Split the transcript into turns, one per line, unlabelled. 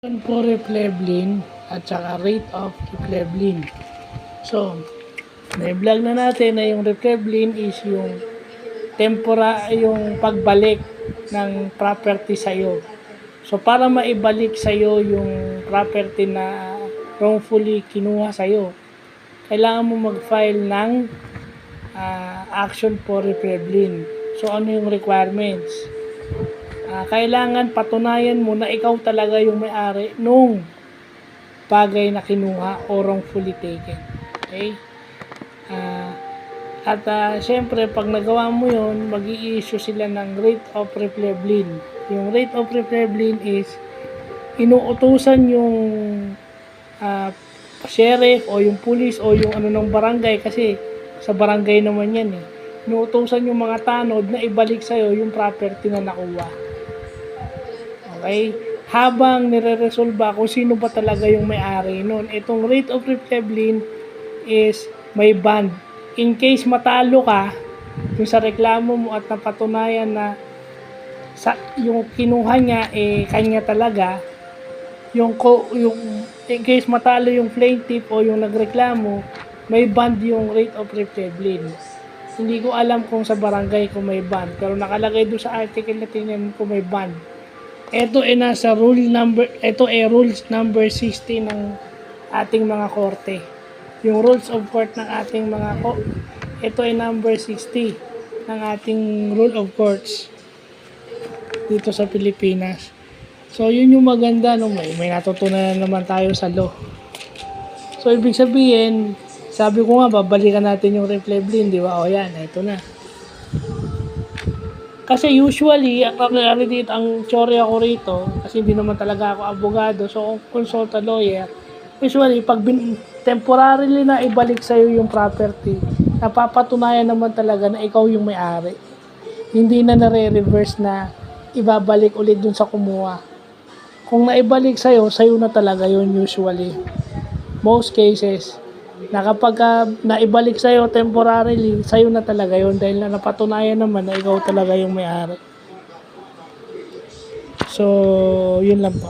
Po Reflevlin at saka rate of Reflevlin. So, na-vlog na natin na yung Reflevlin is yung yung pagbalik ng property sa'yo. So, para maibalik sa'yo yung property na wrongfully kinuha sa'yo, kailangan mo mag-file ng action for Reflevlin. So, ano yung requirements? Kailangan patunayan mo na ikaw talaga yung may-ari nung bagay na kinuha o wrongfully taken. Okay? Syempre, pag nagawa mo yon, mag-i-issue sila ng rate of Reflevlin. Yung rate of Reflevlin is inuutusan yung sheriff o yung police o yung ano ng barangay, kasi sa barangay naman yan eh. Inuutusan yung mga tanod na ibalik sa'yo yung property na nakuha. Okay? Habang nire-resolve kung sino ba talaga yung may-ari nun. Itong rate of Reflevlin is may bond. In case matalo ka yung sa reklamo mo at napatunayan na yung kinuha niya kanya talaga, yung in case matalo yung plaintiff o yung nagreklamo, may bond yung rate of Reflevlin. Hindi ko alam kung sa barangay kung may bond, pero nakalagay doon sa article na tingnan ko may bond. Ito nasa rules number 60 ng ating mga korte. Yung rules of court ng ating ito number 60 ng ating rule of courts dito sa Pilipinas. So yun yung maganda, no? May natutunan naman tayo sa law. So ibig sabihin, sabi ko nga babalikan natin yung Reflevlin, di ba? O yan, ito na. Kasi usually, ang teorya ko rito, kasi hindi naman talaga ako abogado, so consult a lawyer. Usually, pag temporarily na ibalik sa'yo yung property, napapatunayan naman talaga na ikaw yung may-ari. Hindi na nare-reverse na ibabalik ulit dun sa kumuha. Kung naibalik sa'yo na talaga yun usually. Most cases, na kapag naibalik sa'yo temporarily, sa'yo na talaga yun dahil na napatunayan naman na ikaw talaga yung may-ari. So, yun lang po.